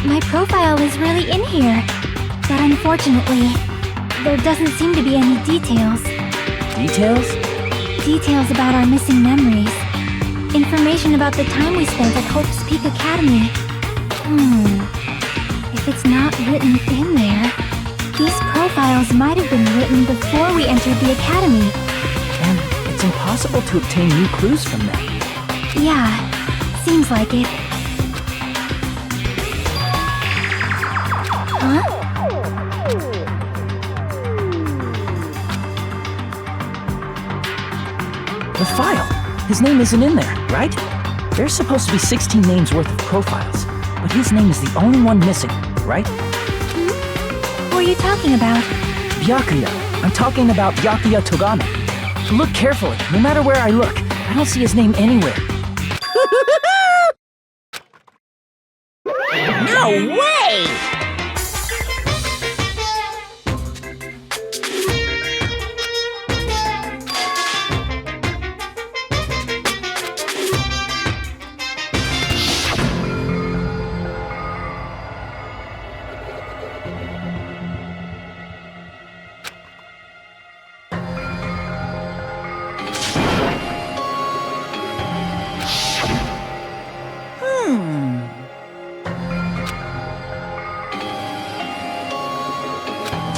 My profile is really in here, but unfortunately, there doesn't seem to be any details. Details? Details about our missing memories. Information about the time we spent at Hope's Peak Academy. If it's not written in there, these profiles might have been written before we entered the academy. And it's impossible to obtain new clues from them. Yeah, seems like it. Huh? The file! His name isn't in there, right? There's supposed to be 16 names worth of profiles, but his name is the only one missing, right? Who are you talking about? Byakuya. I'm talking about Byakuya Togami. Look carefully. No matter where I look, I don't see his name anywhere. No way!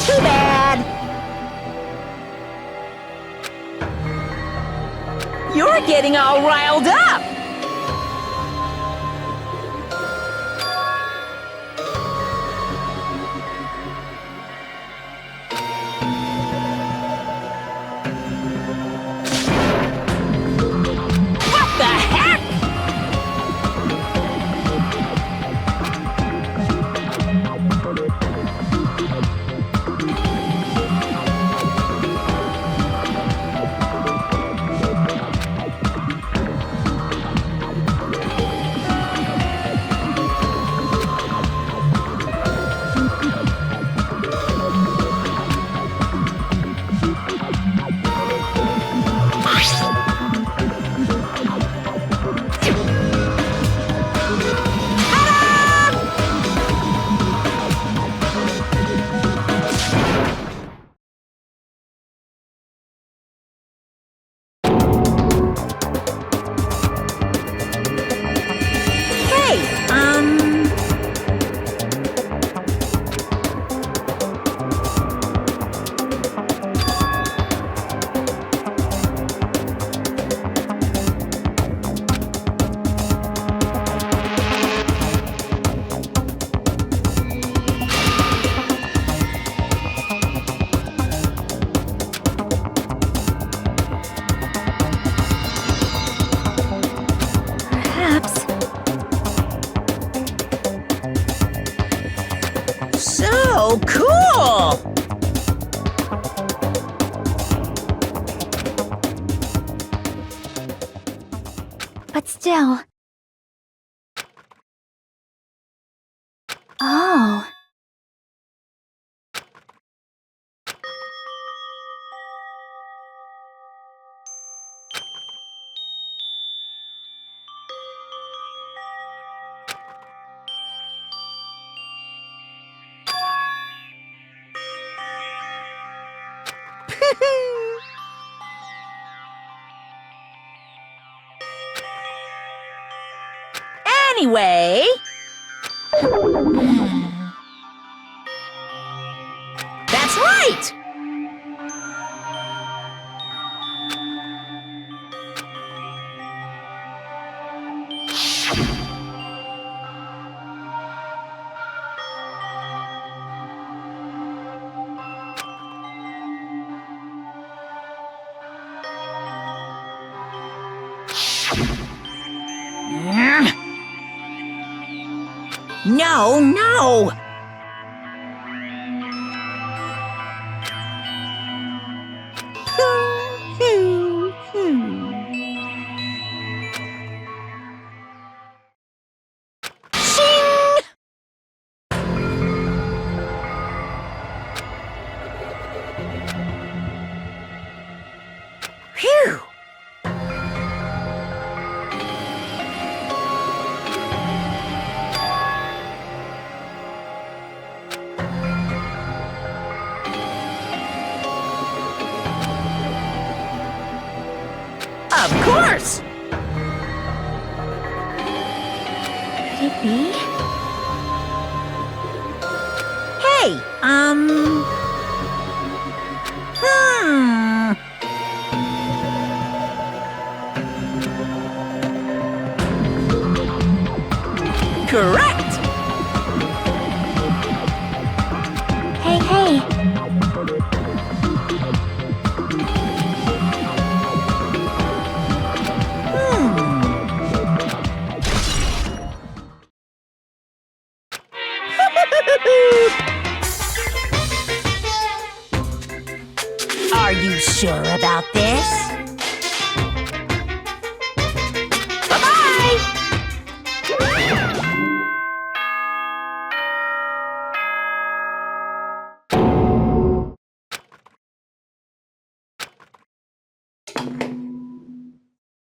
Too bad! You're getting all riled up! What the heck? Perhaps. So cool! But still. Oh. Anyway... That's right! No, no! Shing! Phew! Of course! Could it be? Hey, Correct! Hey, hey! Are you sure about this? Bye-bye!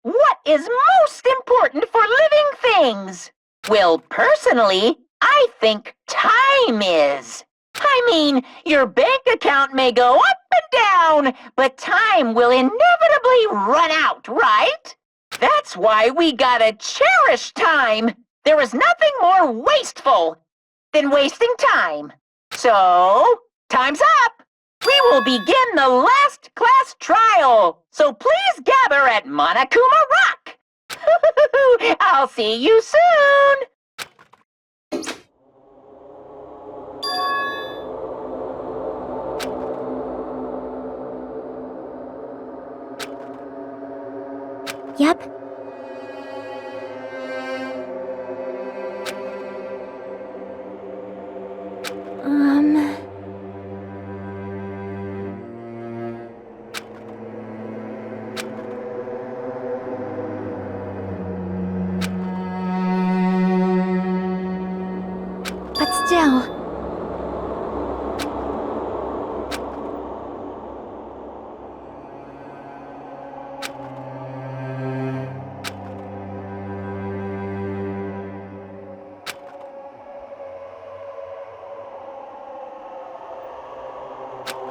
What is most important for living things? Well, personally, I think time is. I mean, your bank account may go up and down, but time will inevitably run out, right? That's why we gotta cherish time. There is nothing more wasteful than wasting time. So, time's up. We will begin the last class trial, so please gather at Monokuma Rock. I'll see you soon. Yep. But still...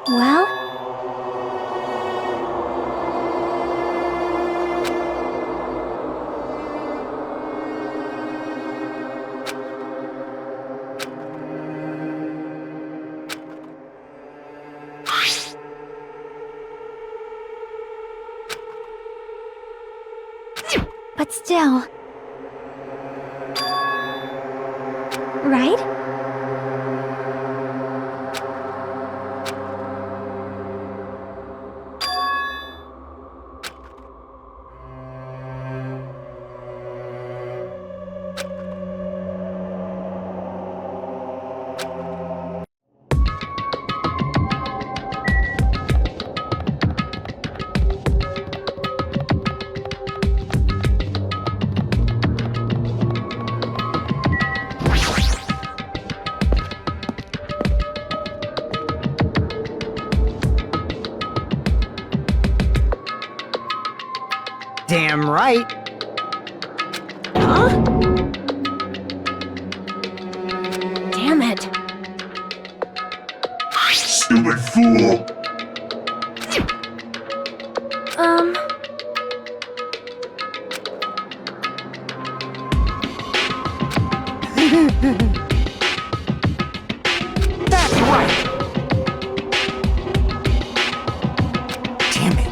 Well... But still... Right? Damn right. Huh? Damn it. Stupid fool! That's right. Damn it.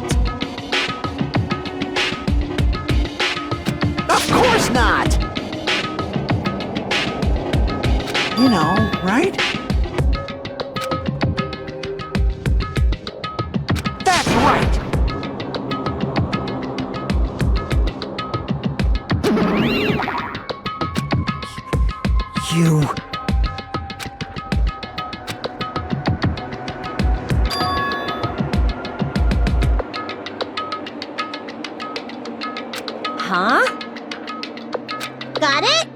Of course not. You know, right? That's right. You... Huh? Got it?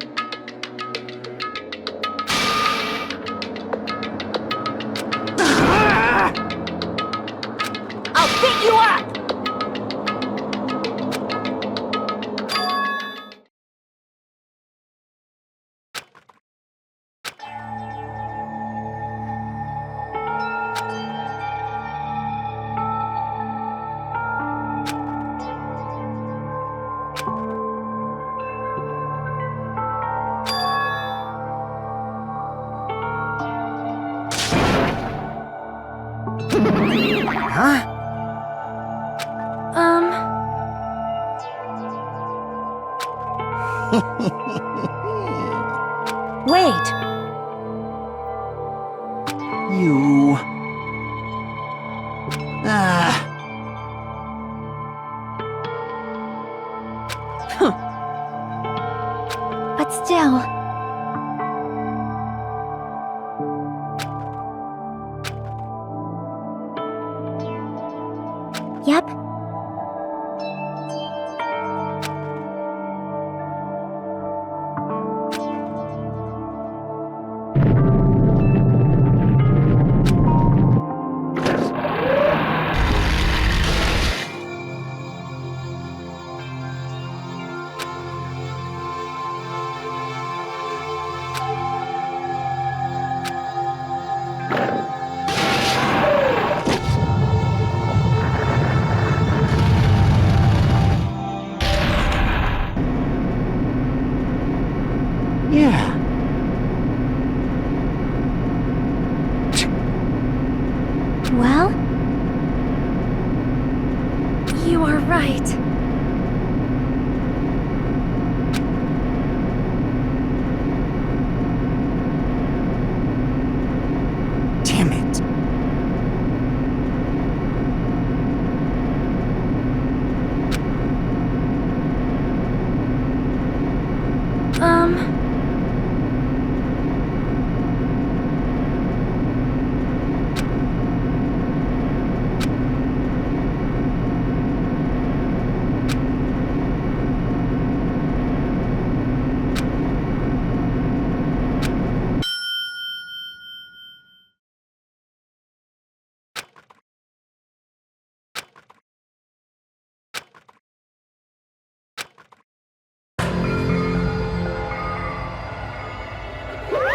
I'll pick you up! Wait, You... Ah... but still. Yep. Yeah. Well, you are right. Damn it.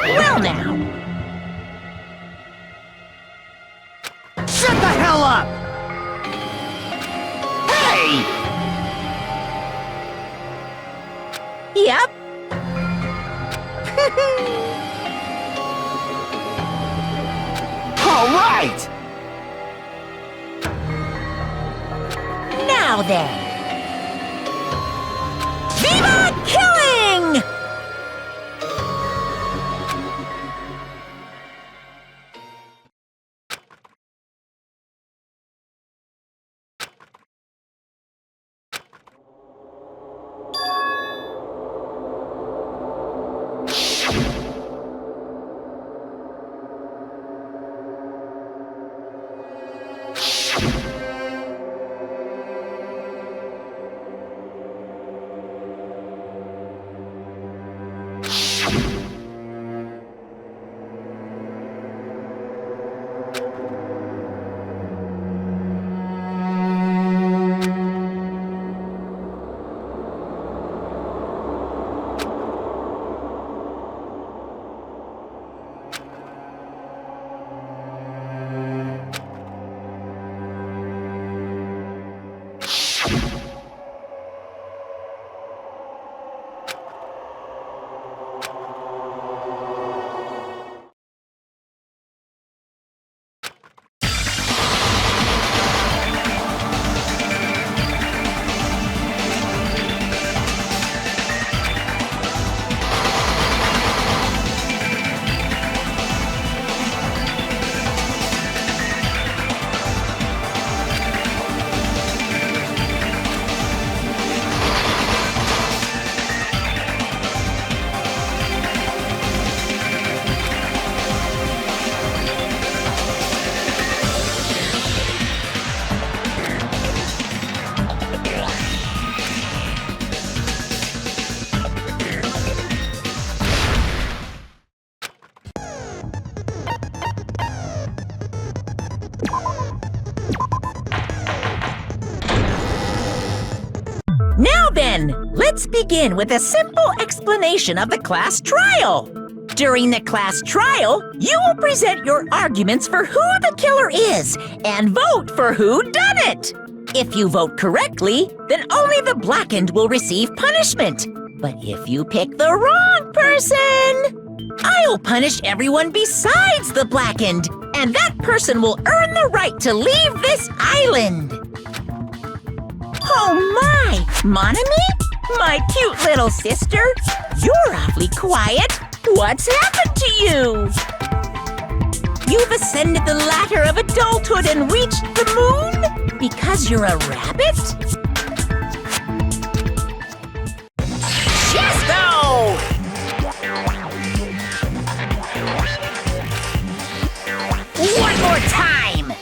Well now, Shut the hell up! Hey! yep, All right! now then. Viva Killing! Now then, let's begin with a simple explanation of the class trial. During the class trial, you will present your arguments for who the killer is and vote for who done it. If you vote correctly, then only the blackened will receive punishment. But if you pick the wrong person, I'll punish everyone besides the blackened, and that person will earn the right to leave this island. Oh my! Mon ami? My cute little sister, you're awfully quiet. What's happened to you? You've ascended the ladder of adulthood and reached the moon? Because you're a rabbit? Chesto! One more time!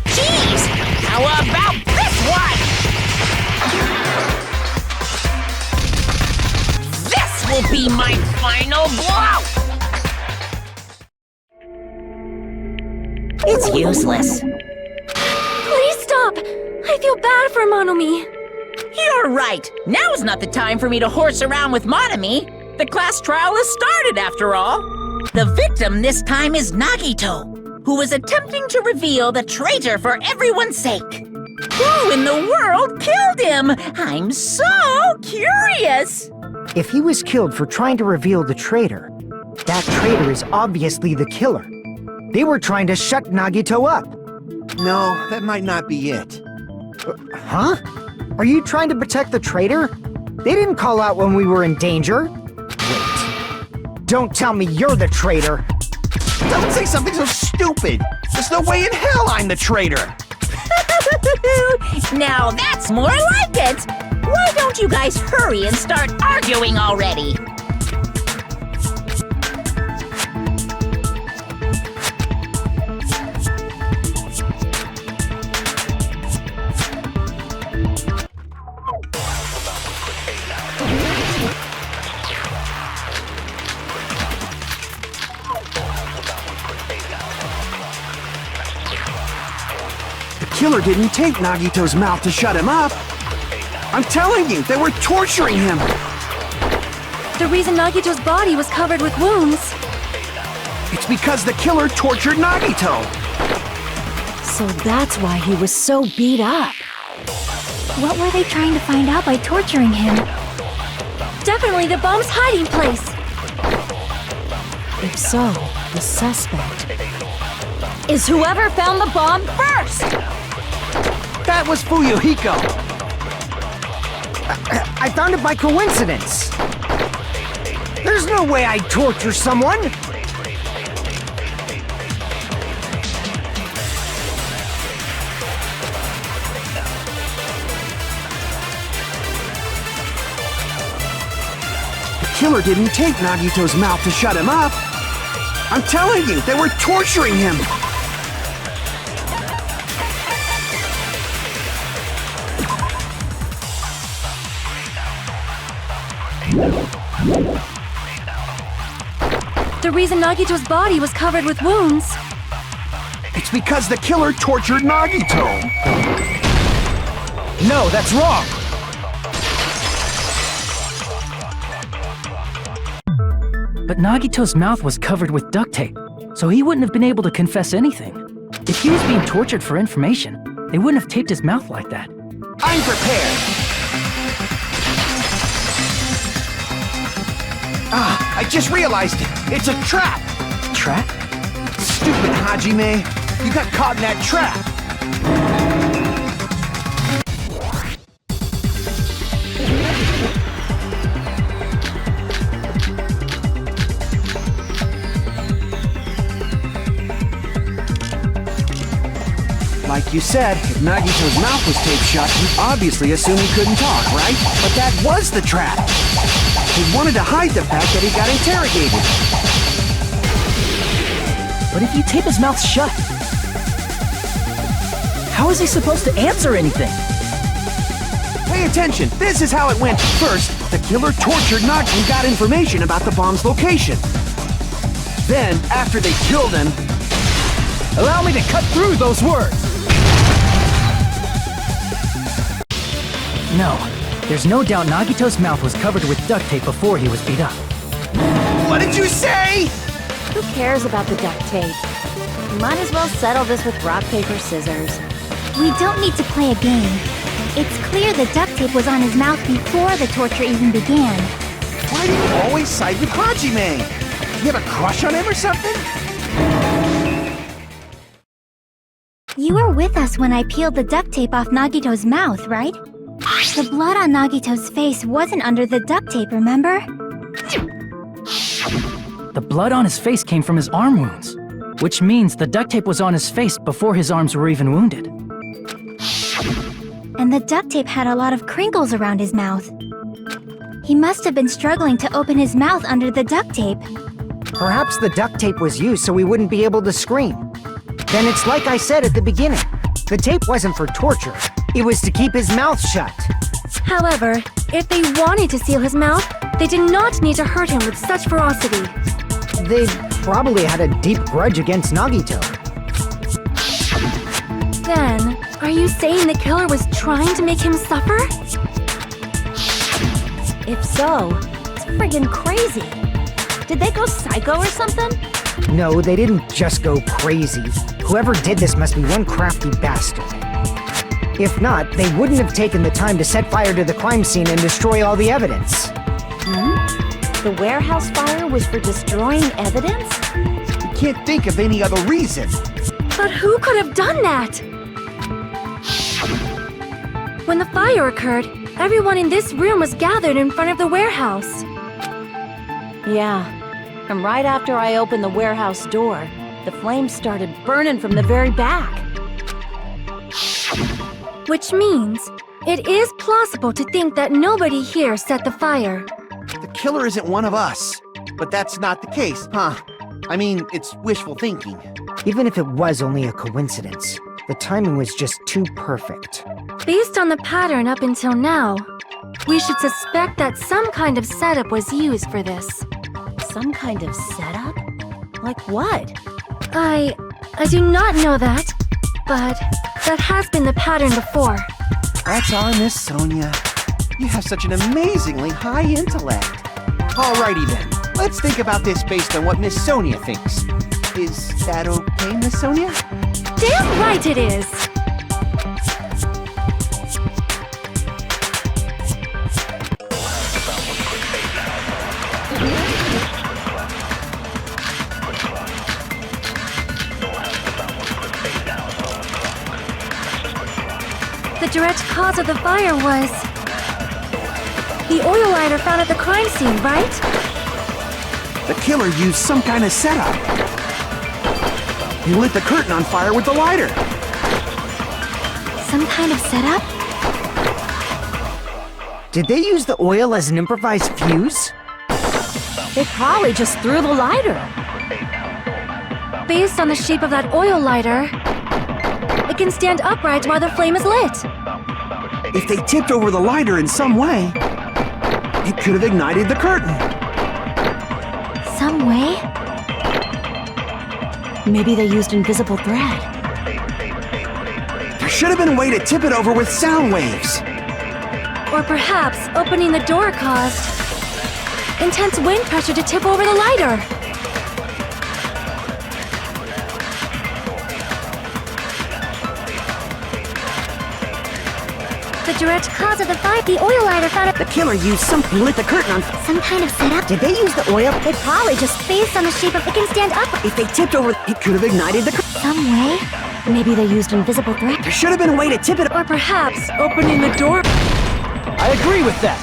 Jeez! How about this one? This will be my final blow! It's useless. Please stop! I feel bad for Monomi. You're right. Now's not the time for me to horse around with Monomi. The class trial has started, after all. The victim this time is Nagito, who is attempting to reveal the traitor for everyone's sake. Who in the world killed him? I'm so curious. If he was killed for trying to reveal the traitor, that traitor is obviously the killer. They were trying to shut Nagito up. No, that might not be it. Huh? Are you trying to protect the traitor? They didn't call out when we were in danger. Wait. Don't tell me you're the traitor. Don't say something so stupid! There's no way in hell I'm the traitor! Now that's more like it. Why don't you guys hurry and start arguing already? The killer didn't take Nagito's mouth to shut him up. I'm telling you, they were torturing him. The reason Nagito's body was covered with wounds. It's because the killer tortured Nagito. So that's why he was so beat up. What were they trying to find out by torturing him? Definitely the bomb's hiding place. If so, the suspect is whoever found the bomb first! That was Fuyuhiko. I found it by coincidence. There's no way I'd torture someone. The killer didn't take Nagito's mouth to shut him up. I'm telling you, they were torturing him. The reason Nagito's body was covered with wounds. It's because the killer tortured Nagito. No, that's wrong. But Nagito's mouth was covered with duct tape, so he wouldn't have been able to confess anything. If he was being tortured for information, they wouldn't have taped his mouth like that. I'm prepared. Ah, I just realized it. It's a trap. Trap? Stupid Hajime. You got caught in that trap. Like you said, if Nagito's mouth was taped shut, you'd obviously assume he couldn't talk, right? But that was the trap. He wanted to hide the fact that he got interrogated. But if you tape his mouth shut, how is he supposed to answer anything? Pay attention, this is how it went. First, the killer tortured Nagi and got information about the bomb's location. Then, after they killed him... Allow me to cut through those words! No, there's no doubt Nagito's mouth was covered with duct tape before he was beat up. What did you say? Who cares about the duct tape? Might as well settle this with rock, paper, scissors. We don't need to play a game. It's clear the duct tape was on his mouth before the torture even began. Why do you always side with Hajime? You have a crush on him or something? You were with us when I peeled the duct tape off Nagito's mouth, right? I The blood on Nagito's face wasn't under the duct tape, remember? The blood on his face came from his arm wounds, which means the duct tape was on his face before his arms were even wounded. And the duct tape had a lot of crinkles around his mouth. He must have been struggling to open his mouth under the duct tape. Perhaps the duct tape was used so he wouldn't be able to scream. Then it's like I said at the beginning. The tape wasn't for torture. It was to keep his mouth shut. However, if they wanted to seal his mouth, they did not need to hurt him with such ferocity. They probably had a deep grudge against Nagito. Then, are you saying the killer was trying to make him suffer? If so, it's friggin' crazy. Did they go psycho or something? No, they didn't just go crazy. Whoever did this must be one crafty bastard. If not, they wouldn't have taken the time to set fire to the crime scene and destroy all the evidence. The warehouse fire was for destroying evidence? We can't think of any other reason. But who could have done that? When the fire occurred, everyone in this room was gathered in front of the warehouse. Yeah, and right after I opened the warehouse door, the flames started burning from the very back. Which means, it is plausible to think that nobody here set the fire. The killer isn't one of us. But that's not the case, huh? I mean, it's wishful thinking. Even if it was only a coincidence, the timing was just too perfect. Based on the pattern up until now, we should suspect that some kind of setup was used for this. Some kind of setup? Like what? I do not know that, but that has been the pattern before. That's our Miss Sonia. You have such an amazingly high intellect. Alrighty then, let's think about this based on what Miss Sonia thinks. Is that okay, Miss Sonia? Damn right it is! The direct cause of the fire was the oil lighter found at the crime scene, right? The killer used some kind of setup. He lit the curtain on fire with the lighter. Some kind of setup? Did they use the oil as an improvised fuse? They probably just threw the lighter. Based on the shape of that oil lighter, it can stand upright while the flame is lit. If they tipped over the lighter in some way, it could have ignited the curtain. Some way? Maybe they used invisible thread. There should have been a way to tip it over with sound waves. Or perhaps opening the door caused intense wind pressure to tip over the lighter. The direct cause of the fire, the oil lighter found at The killer used something, lit the curtain on. some kind of setup. Did they use the oil? They probably just based on the shape of it can stand up If they tipped over, it could have ignited the curtain. some way. Maybe they used invisible thread. There should have been a way to tip it. Or perhaps opening the door. I agree with that.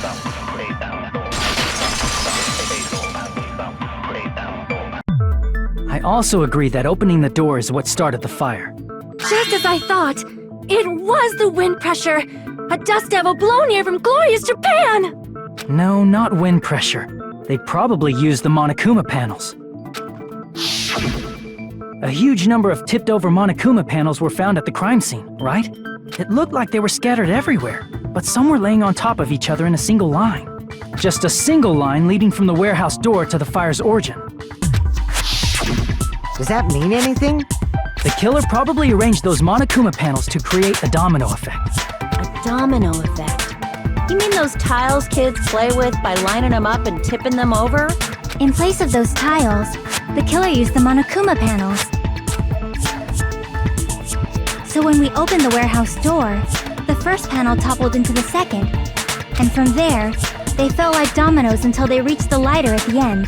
I also agree that opening the door is what started the fire. Just as I thought, it was the wind pressure. A dust devil blown here from glorious Japan! No, not wind pressure. They probably used the Monokuma panels. A huge number of tipped-over Monokuma panels were found at the crime scene, right? It looked like they were scattered everywhere, but some were laying on top of each other in a single line. Just a single line leading from the warehouse door to the fire's origin. Does that mean anything? The killer probably arranged those Monokuma panels to create a domino effect. A domino effect. You mean those tiles kids play with by lining them up and tipping them over? In place of those tiles, the killer used the Monokuma panels. So when we opened the warehouse door, the first panel toppled into the second, and from there, they fell like dominoes until they reached the lighter at the end.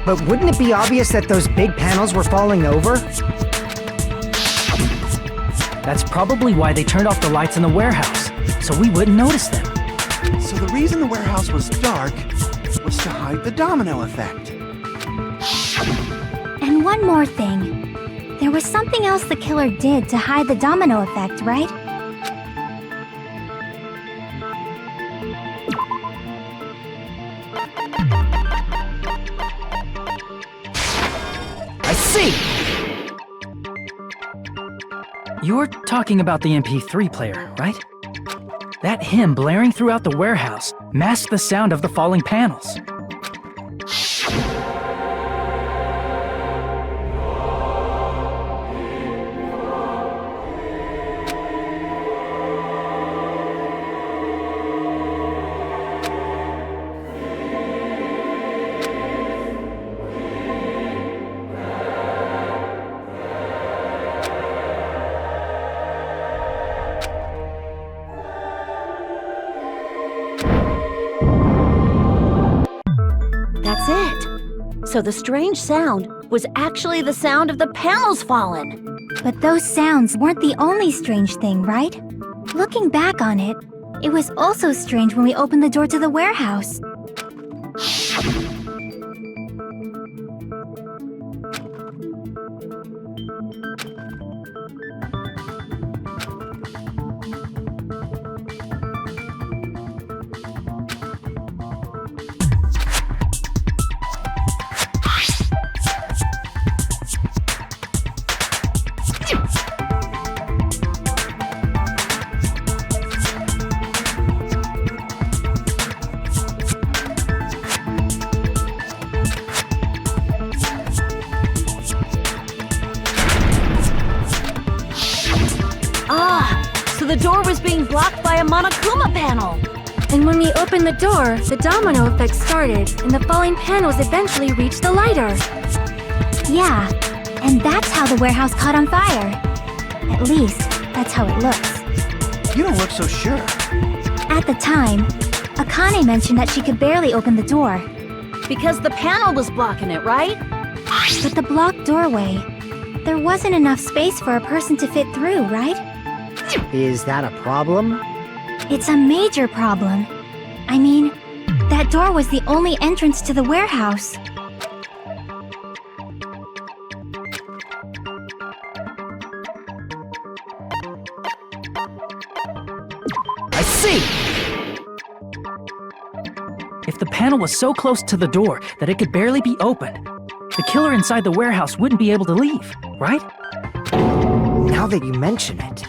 But wouldn't it be obvious that those big panels were falling over? That's probably why they turned off the lights in the warehouse, so we wouldn't notice them. So the reason the warehouse was dark was to hide the domino effect. And one more thing. There was something else the killer did to hide the domino effect, right? I see! You're talking about the MP3 player, right? That hymn blaring throughout the warehouse masked the sound of the falling panels. That's it. So the strange sound was actually the sound of the panels falling. But those sounds weren't the only strange thing, right? Looking back on it, it was also strange when we opened the door to the warehouse. So the door was being blocked by a Monokuma panel. And when we opened the door, the domino effect started, and the falling panels eventually reached the lighter. Yeah, and that's how the warehouse caught on fire. At least, that's how it looks. You don't look so sure. At the time, Akane mentioned that she could barely open the door. Because the panel was blocking it, right? But the blocked doorway, there wasn't enough space for a person to fit through, right? Is that a problem? It's a major problem. I mean, that door was the only entrance to the warehouse. I see! If the panel was so close to the door that it could barely be opened, the killer inside the warehouse wouldn't be able to leave, right? Now that you mention it.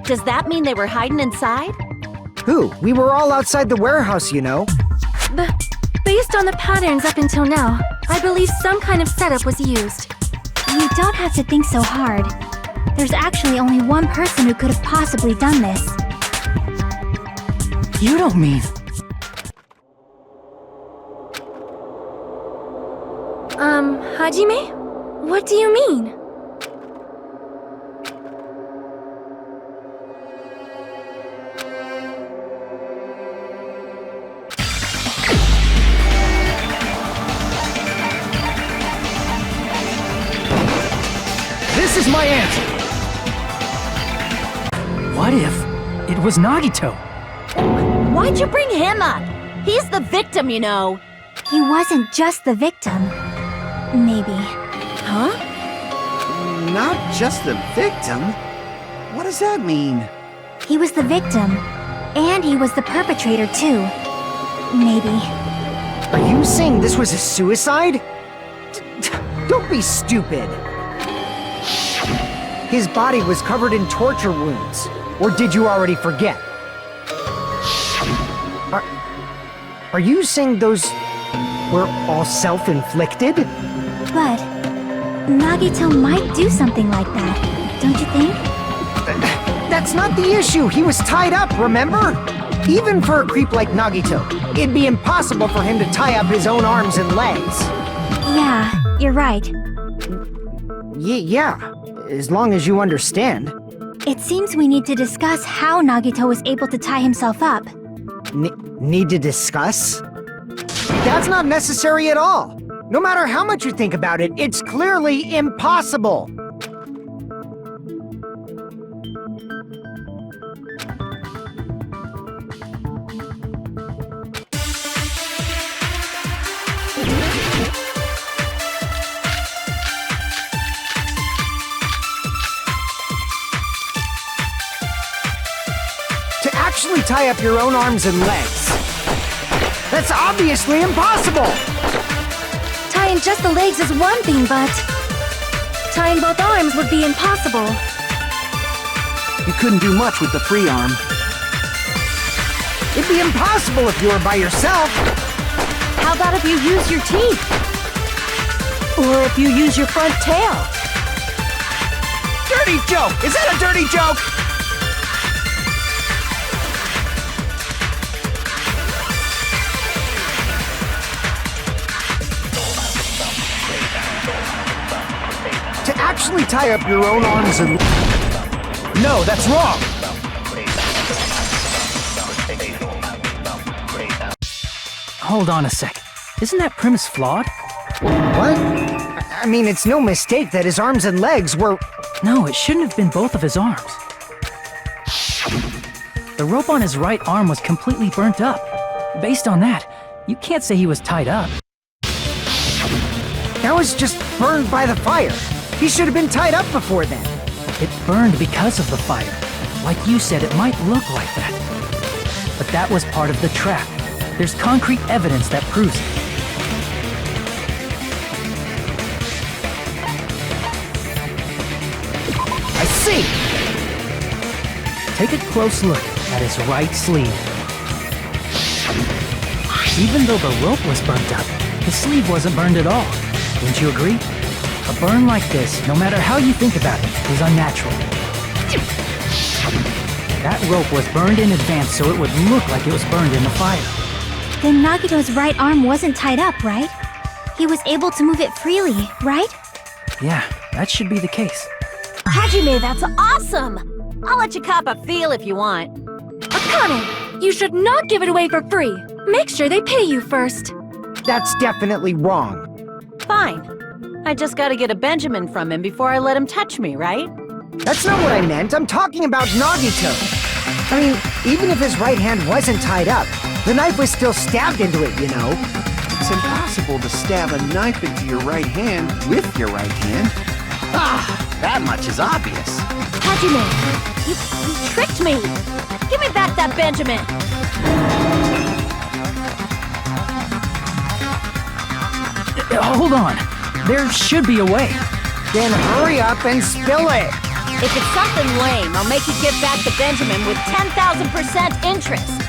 Does that mean they were hiding inside? Who? We were all outside the warehouse, you know. Based on the patterns up until now, I believe some kind of setup was used. You don't have to think so hard. There's actually only one person who could have possibly done this. You don't mean... Hajime? What do you mean? This is my answer! What if it was Nagito? Why'd you bring him up? He's the victim, you know. He wasn't just the victim. Maybe. Huh? Not just the victim? What does that mean? He was the victim. And he was the perpetrator, too. Maybe. Are you saying this was a suicide? Don't be stupid. His body was covered in torture wounds. Or did you already forget? Are you saying those were all self-inflicted? But Nagito might do something like that, don't you think? That's not the issue. He was tied up, remember? Even for a creep like Nagito, it'd be impossible for him to tie up his own arms and legs. Yeah, you're right. Yeah, as long as you understand. It seems we need to discuss how Nagito was able to tie himself up. Need to discuss? That's not necessary at all. No matter how much you think about it, it's clearly impossible. actually tie up your own arms and legs. That's obviously impossible! Tying just the legs is one thing, but tying both arms would be impossible. You couldn't do much with the free arm. It'd be impossible if you were by yourself. How about if you use your teeth? Or if you use your front tail? Dirty joke! Is that a dirty joke? To actually tie up your own arms and... No, that's wrong! Hold on a sec. Isn't that premise flawed? What? I mean, it's no mistake that his arms and legs were... No, it shouldn't have been both of his arms. The rope on his right arm was completely burnt up. Based on that, you can't say he was tied up. That was just burned by the fire. He should have been tied up before then. It burned because of the fire. Like you said, it might look like that. But that was part of the trap. There's concrete evidence that proves it. I see! Take a close look at his right sleeve. Even though the rope was burnt up, the sleeve wasn't burned at all. Wouldn't you agree? A burn like this, no matter how you think about it, is unnatural. That rope was burned in advance so it would look like it was burned in the fire. Then Nagito's right arm wasn't tied up, right? He was able to move it freely, right? Yeah, that should be the case. Hajime, that's awesome! I'll let you cop a feel if you want. Akane, you should not give it away for free. Make sure they pay you first. That's definitely wrong. Fine. I just gotta get a Benjamin from him before I let him touch me, right? That's not what I meant. I'm talking about Nagito. I mean, even if his right hand wasn't tied up, the knife was still stabbed into it, you know? It's impossible to stab a knife into your right hand with your right hand. Ah, that much is obvious. Hajime, you tricked me! Give me back that Benjamin! Hold on. There should be a way. Then hurry up and spill it! If it's something lame, I'll make you give back the Benjamin with 10,000% interest.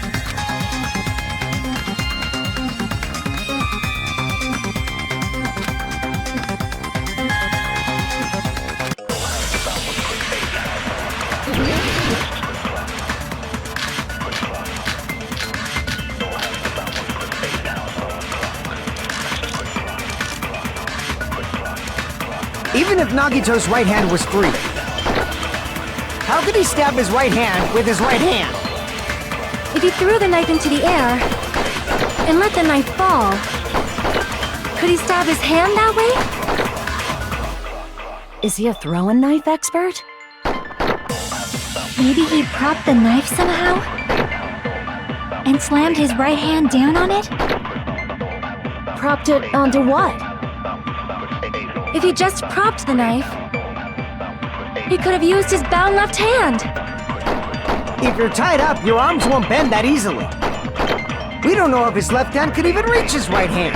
Even if Nagito's right hand was free, how could he stab his right hand with his right hand? If he threw the knife into the air and let the knife fall, could he stab his hand that way? Is he a throwing knife expert? Maybe he propped the knife somehow? And slammed his right hand down on it? Propped it onto what? If he just propped the knife, he could have used his bound left hand. If you're tied up, your arms won't bend that easily. We don't know if his left hand could even reach his right hand.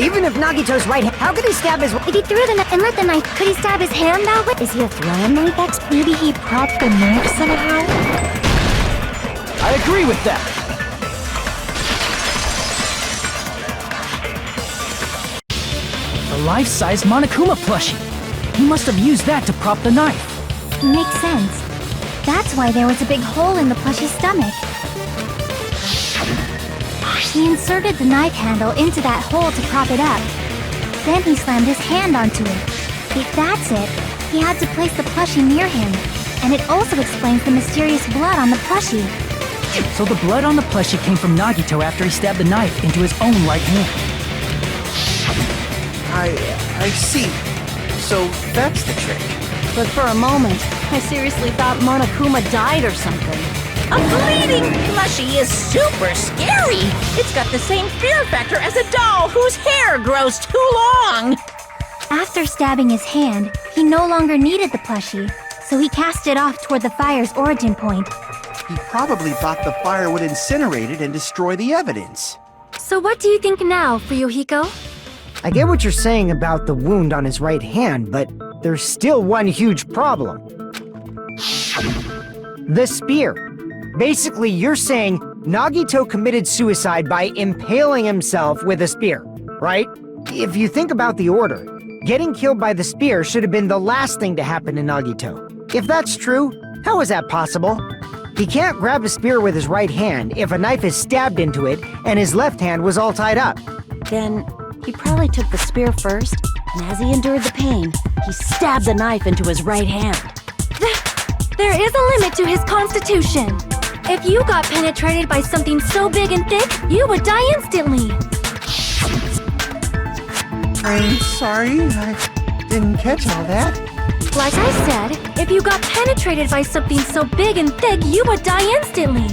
Even if Nagito's right hand, how could he stab his... If he threw the knife and let the knife, could he stab his hand that way? Is he a throwing knife expert? Maybe he propped the knife somehow? I agree with that. The life-size Monokuma plushie. He must have used that to prop the knife. Makes sense. That's why there was a big hole in the plushie's stomach. He inserted the knife handle into that hole to prop it up. Then he slammed his hand onto it. If that's it, he had to place the plushie near him. And it also explains the mysterious blood on the plushie. So the blood on the plushie came from Nagito after he stabbed the knife into his own right hand. I see. So that's the trick. But for a moment, I seriously thought Monokuma died or something. A bleeding plushie is super scary. It's got the same fear factor as a doll whose hair grows too long. After stabbing his hand, he no longer needed the plushie, so he cast it off toward the fire's origin point. He probably thought the fire would incinerate it and destroy the evidence. So what do you think now, Fuyuhiko? I get what you're saying about the wound on his right hand, but there's still one huge problem. The spear. Basically, you're saying Nagito committed suicide by impaling himself with a spear, right? If you think about the order, getting killed by the spear should have been the last thing to happen to Nagito. If that's true, how is that possible? He can't grab a spear with his right hand if a knife is stabbed into it and his left hand was all tied up. Then he probably took the spear first, and as he endured the pain, he stabbed the knife into his right hand. There is a limit to his constitution. If you got penetrated by something so big and thick, you would die instantly. I'm sorry, I didn't catch all that. Like I said, if you got penetrated by something so big and thick, you would die instantly.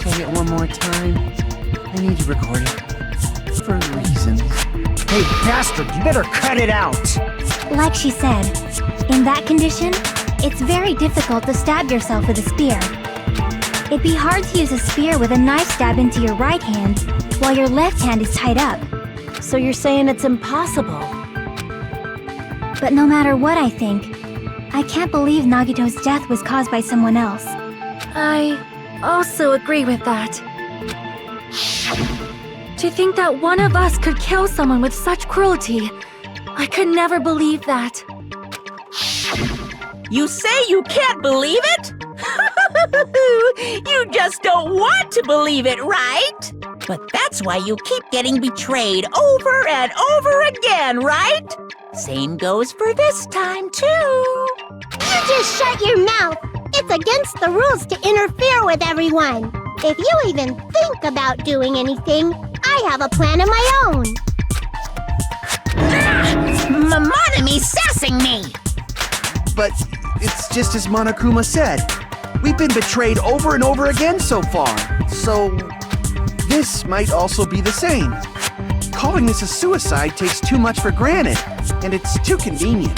Say it one more time. I need to record it. For reasons. Hey, bastard, you better cut it out! Like she said, in that condition, it's very difficult to stab yourself with a spear. It'd be hard to use a spear with a knife stab into your right hand while your left hand is tied up. So you're saying it's impossible? But no matter what I think, I can't believe Nagito's death was caused by someone else. I also agree with that. To think that one of us could kill someone with such cruelty, I could never believe that. You say you can't believe it? You just don't want to believe it, right? But that's why you keep getting betrayed over and over again, right? Same goes for this time, too. You just shut your mouth. It's against the rules to interfere with everyone. If you even think about doing anything, I have a plan of my own. Monomi's sassing me. But it's just as Monokuma said. We've been betrayed over and over again so far. So this might also be the same. Calling this a suicide takes too much for granted, and it's too convenient.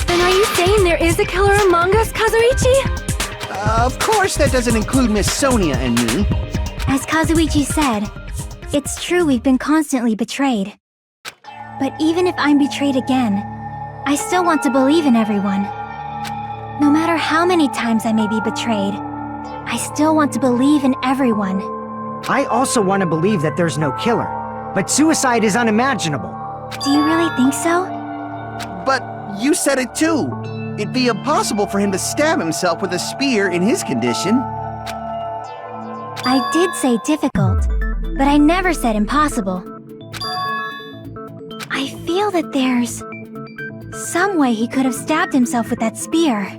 Then are you saying there is a killer among us, Kazuichi? Of course that doesn't include Miss Sonia and me. As Kazuichi said, it's true we've been constantly betrayed. But even if I'm betrayed again, I still want to believe in everyone. No matter how many times I may be betrayed, I still want to believe in everyone. I also want to believe that there's no killer, but suicide is unimaginable. Do you really think so? But you said it too. It'd be impossible for him to stab himself with a spear in his condition. I did say difficult, but I never said impossible. I feel that there's some way he could have stabbed himself with that spear.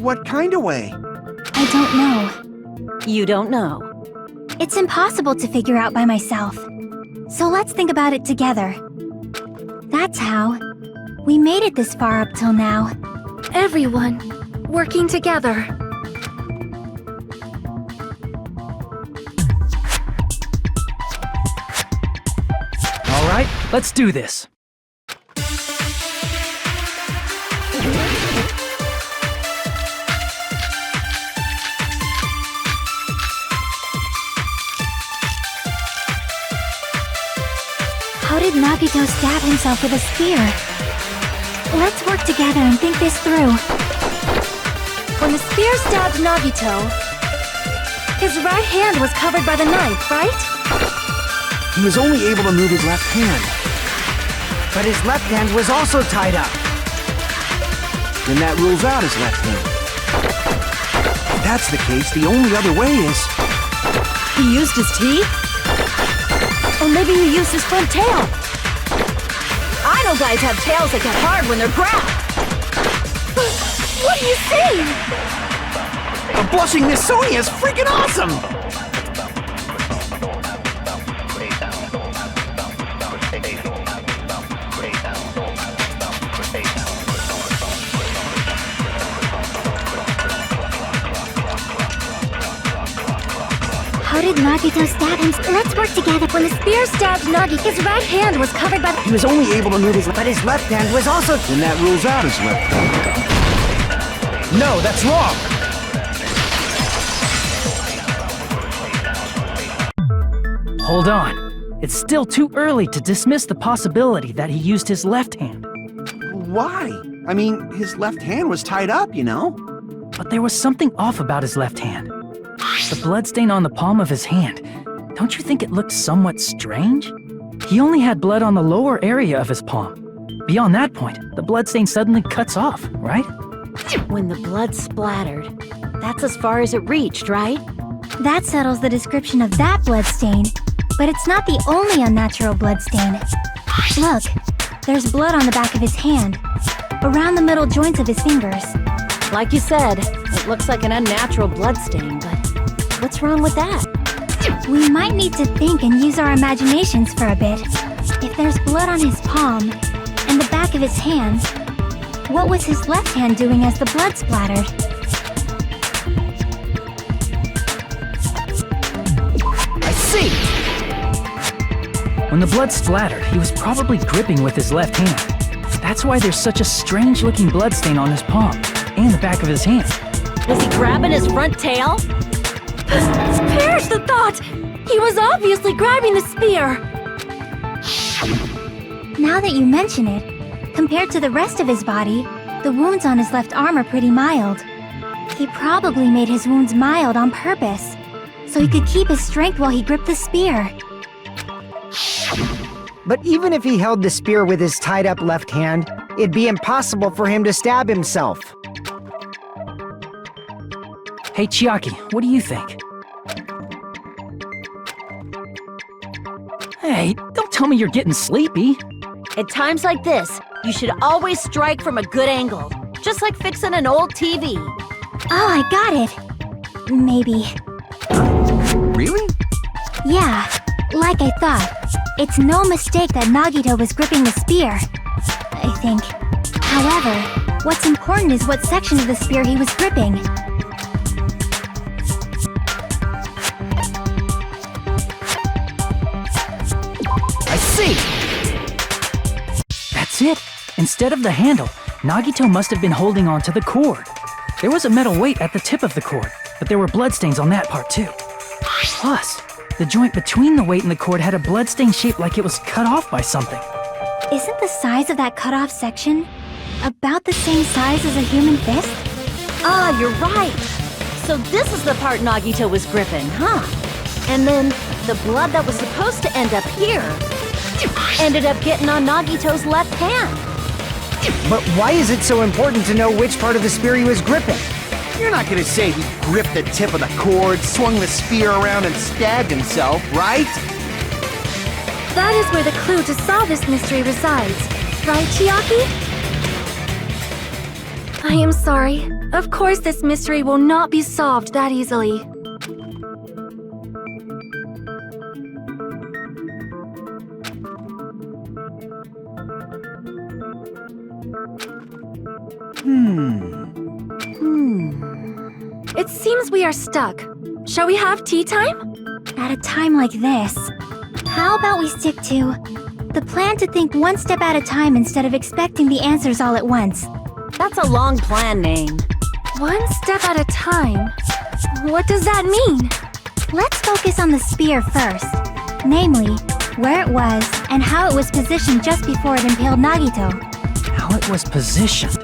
What kind of way? I don't know. You don't know. It's impossible to figure out by myself. So let's think about it together. That's how we made it this far up till now. Everyone, working together. All right, let's do this. How did Nagito stab himself with a spear? Let's work together and think this through. When the spear stabbed Nagito, his right hand was covered by the knife, right? He was only able to move his left hand. But his left hand was also tied up. Then that rules out his left hand. If that's the case, the only other way is... He used his teeth? Or maybe he used his front tail. I know guys have tails that get hard when they're grabbed. What are you saying? The blushing Miss Sonia is freaking awesome! did Nagito stab him? Let's work together. When the spear stabbed Nagi, his right hand was covered by the... He was only able to move his... But his left hand was also... Then that rules out his left hand. No, that's wrong! Hold on. It's still too early to dismiss the possibility that he used his left hand. Why? I mean, his left hand was tied up, you know? But there was something off about his left hand. The bloodstain on the palm of his hand. Don't you think it looked somewhat strange? He only had blood on the lower area of his palm. Beyond that point, the bloodstain suddenly cuts off, right? When the blood splattered, that's as far as it reached, right? That settles the description of that bloodstain. But it's not the only unnatural bloodstain. Look, there's blood on the back of his hand, around the middle joints of his fingers. Like you said, it looks like an unnatural bloodstain, but what's wrong with that? We might need to think and use our imaginations for a bit. If there's blood on his palm and the back of his hand, what was his left hand doing as the blood splattered? I see! When the blood splattered, he was probably gripping with his left hand. That's why there's such a strange-looking bloodstain on his palm and the back of his hand. Was he grabbing his front tail? Perish the thought! He was obviously grabbing the spear! Now that you mention it, compared to the rest of his body, the wounds on his left arm are pretty mild. He probably made his wounds mild on purpose, so he could keep his strength while he gripped the spear. But even if he held the spear with his tied-up left hand, it'd be impossible for him to stab himself. Hey, Chiaki, what do you think? Hey, don't tell me you're getting sleepy. At times like this, you should always strike from a good angle, just like fixing an old TV. Oh, I got it! Maybe. Really? Yeah, like I thought. It's no mistake that Nagito was gripping the spear, I think. However, what's important is what section of the spear he was gripping. I see! That's it! Instead of the handle, Nagito must have been holding on to the cord. There was a metal weight at the tip of the cord, but there were bloodstains on that part too. Plus, the joint between the weight and the cord had a bloodstain shape like it was cut off by something. Isn't the size of that cut-off section about the same size as a human fist? Ah, you're right! So this is the part Nagito was gripping, huh? And then, the blood that was supposed to end up here ended up getting on Nagito's left hand. But why is it so important to know which part of the spear he was gripping? You're not gonna say he gripped the tip of the cord, swung the spear around, and stabbed himself, right? That is where the clue to solve this mystery resides. Right, Chiaki? I am sorry. Of course this mystery will not be solved that easily. It seems we are stuck. Shall we have tea time? At a time like this, how about we stick to the plan to think one step at a time instead of expecting the answers all at once? That's a long plan name. One step at a time? What does that mean? Let's focus on the spear first. Namely, where it was and how it was positioned just before it impaled Nagito. How it was positioned.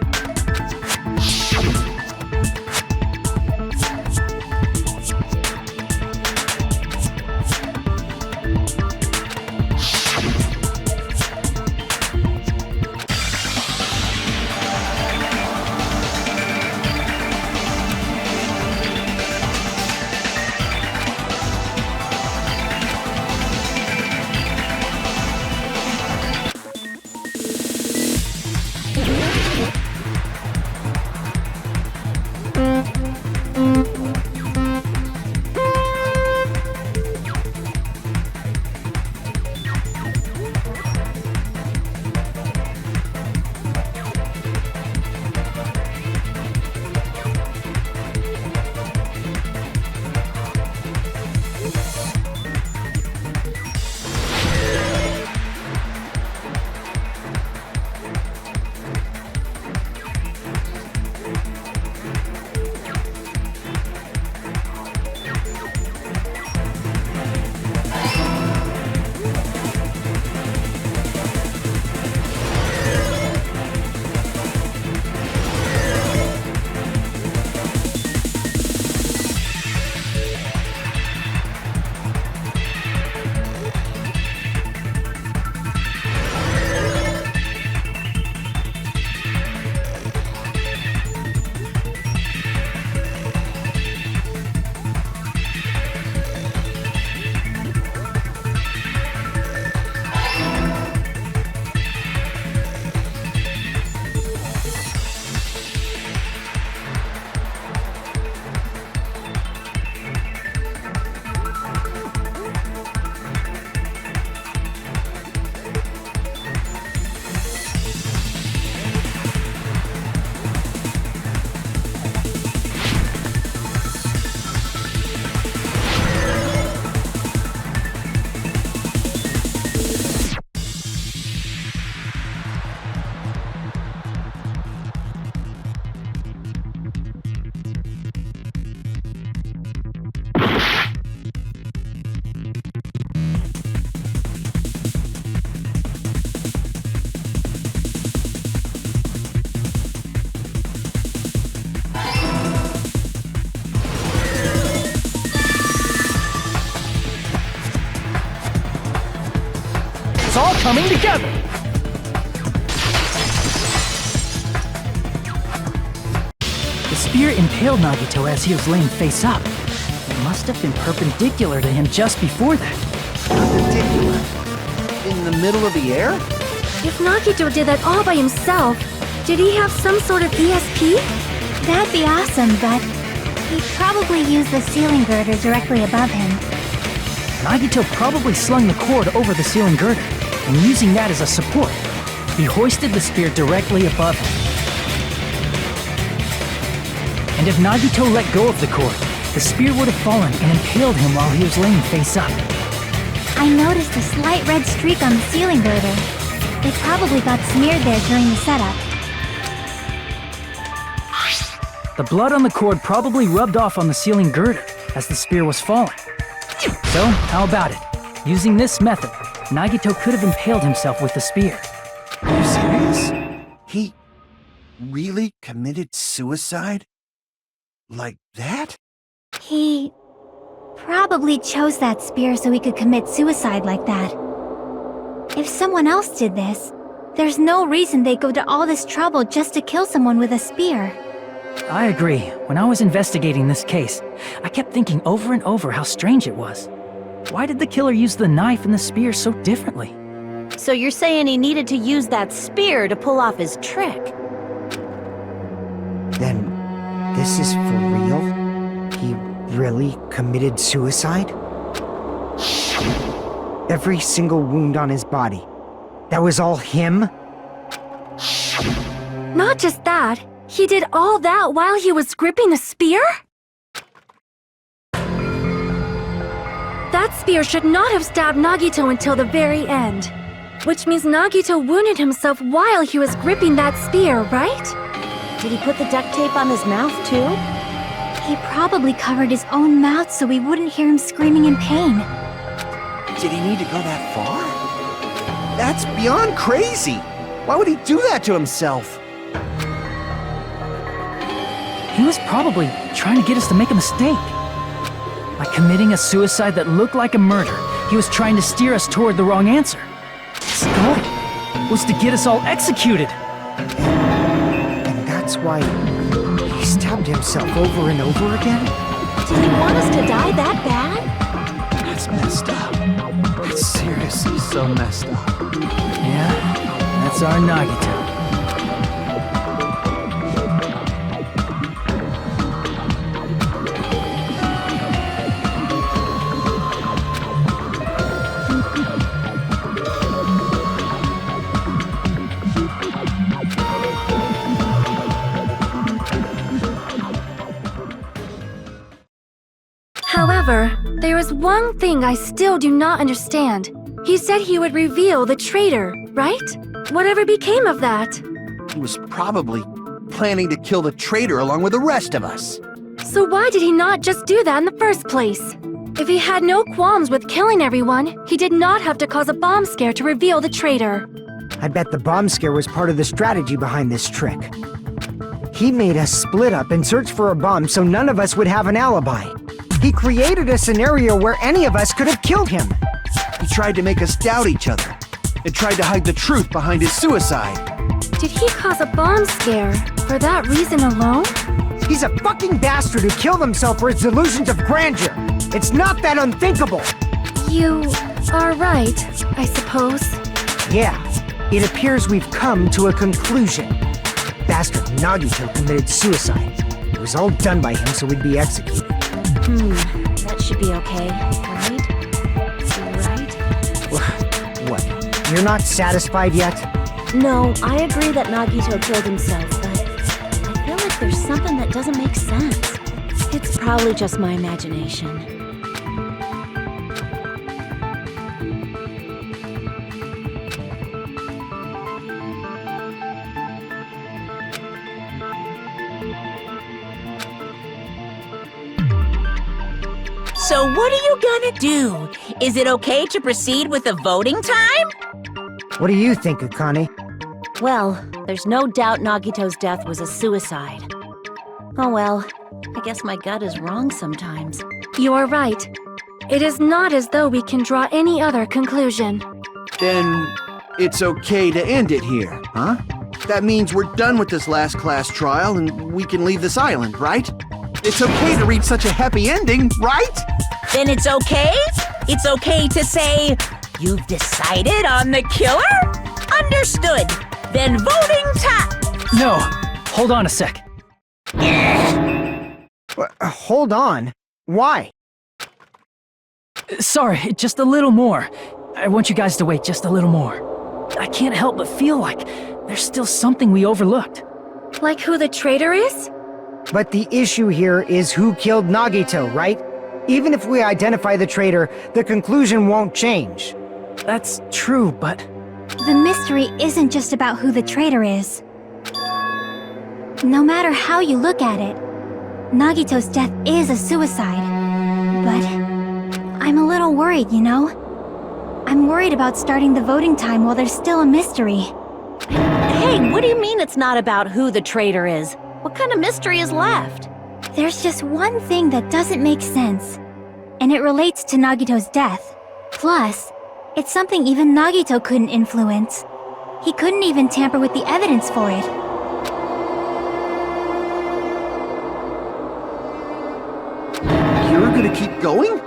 coming together! The spear impaled Nagito as he was laying face up. It must have been perpendicular to him just before that. Perpendicular? In the middle of the air? If Nagito did that all by himself, did he have some sort of ESP? That'd be awesome, but he'd probably use the ceiling girder directly above him. Nagito probably slung the cord over the ceiling girder, and using that as a support, he hoisted the spear directly above him. And if Nagito let go of the cord, the spear would have fallen and impaled him while he was laying face up. I noticed a slight red streak on the ceiling girder. It probably got smeared there during the setup. The blood on the cord probably rubbed off on the ceiling girder as the spear was falling. So, how about it? Using this method, Nagito could have impaled himself with the spear. Are you serious? He really committed suicide? Like that? He probably chose that spear so he could commit suicide like that. If someone else did this, there's no reason they'd go to all this trouble just to kill someone with a spear. I agree. When I was investigating this case, I kept thinking over and over how strange it was. Why did the killer use the knife and the spear so differently? So you're saying he needed to use that spear to pull off his trick? Then, this is for real? He really committed suicide? Every single wound on his body. That was all him? Not just that, he did all that while he was gripping the spear? That spear should not have stabbed Nagito until the very end. Which means Nagito wounded himself while he was gripping that spear, right? Did he put the duct tape on his mouth, too? He probably covered his own mouth so we wouldn't hear him screaming in pain. Did he need to go that far? That's beyond crazy! Why would he do that to himself? He was probably trying to get us to make a mistake. By committing a suicide that looked like a murder, he was trying to steer us toward the wrong answer. His goal was to get us all executed. And that's why he stabbed himself over and over again? Did he want us to die that bad? That's messed up. That's seriously so messed up. Yeah, that's our Nagito. However, there is one thing I still do not understand. He said he would reveal the traitor, right? Whatever became of that? He was probably planning to kill the traitor along with the rest of us. So why did he not just do that in the first place? If he had no qualms with killing everyone, he did not have to cause a bomb scare to reveal the traitor. I bet the bomb scare was part of the strategy behind this trick. He made us split up and search for a bomb so none of us would have an alibi. He created a scenario where any of us could have killed him. He tried to make us doubt each other and tried to hide the truth behind his suicide. Did he cause a bomb scare for that reason alone? He's a fucking bastard who killed himself for his delusions of grandeur. It's not that unthinkable. You are right, I suppose. Yeah, it appears we've come to a conclusion. Bastard Nagito committed suicide. It was all done by him so we'd be executed. That should be okay, right? Right? What? You're not satisfied yet? No, I agree that Nagito killed himself, but I feel like there's something that doesn't make sense. It's probably just my imagination. So what are you gonna do? Is it okay to proceed with the voting time? What do you think, Akane? Well, there's no doubt Nagito's death was a suicide. Oh well, I guess my gut is wrong sometimes. You are right. It is not as though we can draw any other conclusion. Then It's okay to end it here, huh? That means we're done with this last class trial and we can leave this island, right? It's okay to reach such a happy ending, right? Then it's okay? It's okay to say, you've decided on the killer? Understood. Then voting time. No, hold on a sec. Hold on. Why? Sorry, just a little more. I want you guys to wait just a little more. I can't help but feel like there's still something we overlooked. Like who the traitor is? But the issue here is who killed Nagito, right? Even if we identify the traitor, the conclusion won't change. That's true, but... The mystery isn't just about who the traitor is. No matter how you look at it, Nagito's death is a suicide. But I'm a little worried, you know? I'm worried about starting the voting time while there's still a mystery. Hey, what do you mean it's not about who the traitor is? What kind of mystery is left? There's just one thing that doesn't make sense, and it relates to Nagito's death. Plus, it's something even Nagito couldn't influence. He couldn't even tamper with the evidence for it. You're gonna keep going?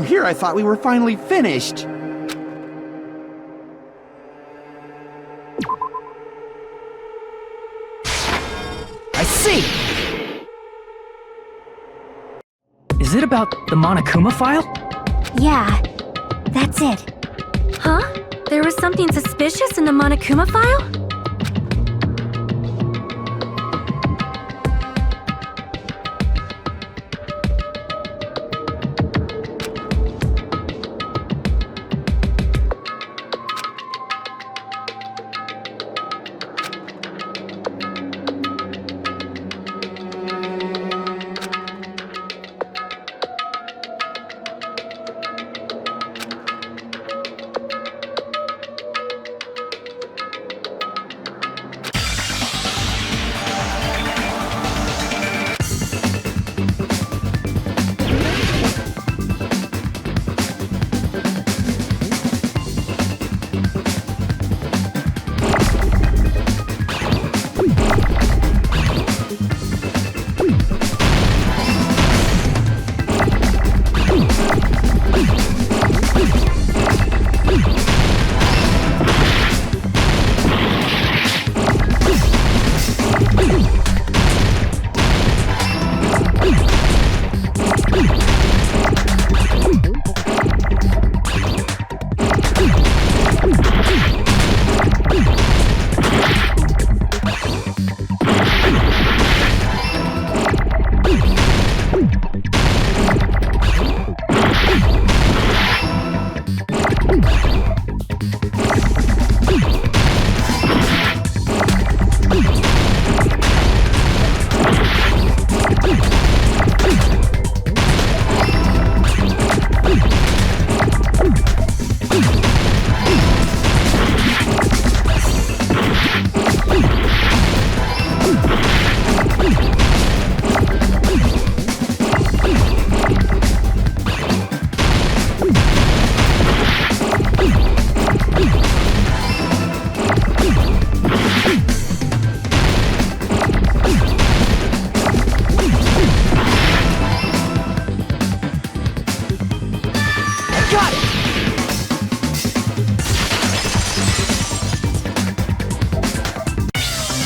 Here I thought we were finally finished. I see! Is it about the Monokuma file? Yeah, that's it. Huh? There was something suspicious in the Monokuma file?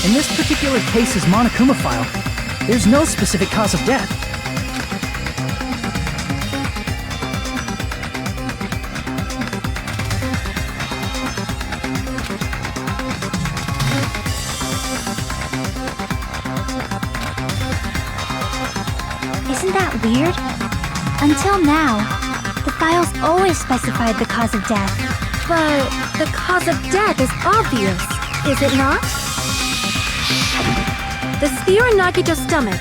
In this particular case's Monokuma file, there's no specific cause of death. Isn't that weird? Until now, the files always specified the cause of death. But the cause of death is obvious, is it not? The spear in Nagito's stomach.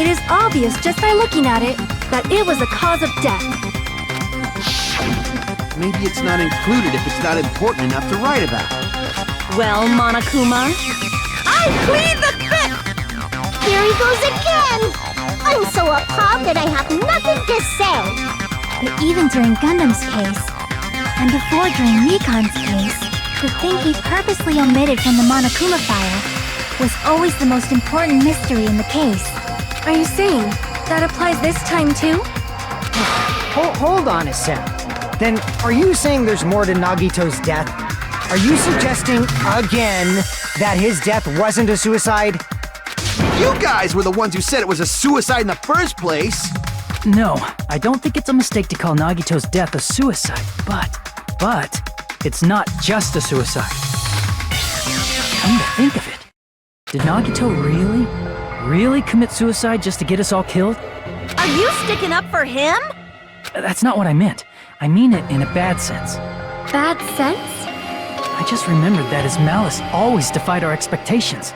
It is obvious just by looking at it that it was the cause of death. Maybe it's not included if it's not important enough to write about. Well, Monokuma, I plead the fifth! Here he goes again! I'm so appalled that I have nothing to say. But even during Gundam's case, and before during Mikan's case, The thing he purposely omitted from the Monokuma file was always the most important mystery in the case. Are you saying that applies this time too? Hold on a sec. Then, are you saying there's more to Nagito's death? Are you suggesting, again, that his death wasn't a suicide? You guys were the ones who said it was a suicide in the first place! No, I don't think it's a mistake to call Nagito's death a suicide, but it's not just a suicide. Come to think of it, did Nagito really commit suicide just to get us all killed? Are you sticking up for him? That's not what I meant. I mean it in a bad sense. Bad sense? I just remembered that his malice always defied our expectations,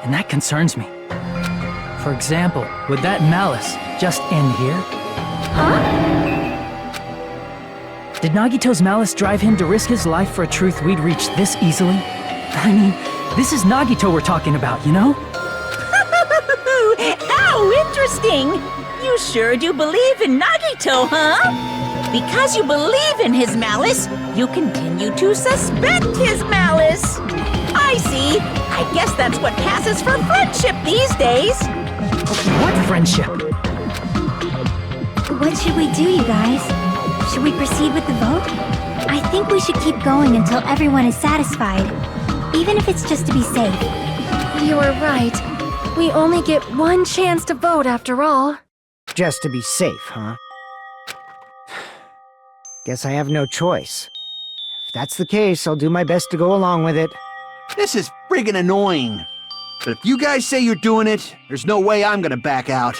and that concerns me. For example, would that malice just end here? Huh? Did Nagito's malice drive him to risk his life for a truth we'd reach this easily? I mean, this is Nagito we're talking about, you know? How interesting! You sure do believe in Nagito, huh? Because you believe in his malice, you continue to suspect his malice. I see. I guess that's what passes for friendship these days. What friendship? What should we do, you guys? Should we proceed with the vote? I think we should keep going until everyone is satisfied, even if it's just to be safe. You are right. We only get one chance to vote after all. Just to be safe, huh? Guess I have no choice. If that's the case, I'll do my best to go along with it. This is friggin' annoying. But if you guys say you're doing it, there's no way I'm gonna back out.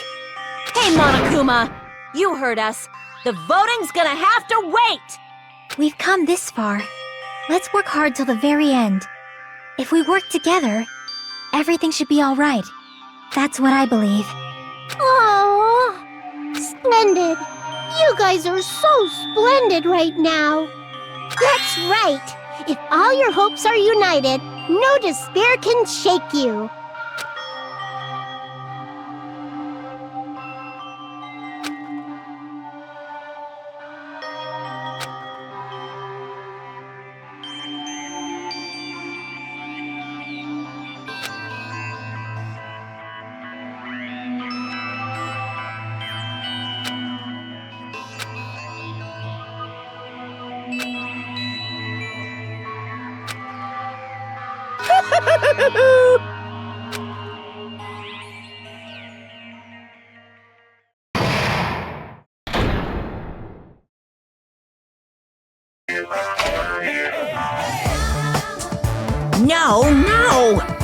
Hey, Monokuma! You heard us. The voting's gonna have to wait! We've come this far. Let's work hard till the very end. If we work together, everything should be all right. That's what I believe. Aww, splendid. You guys are so splendid right now. That's right. If all your hopes are united, no despair can shake you. No, no!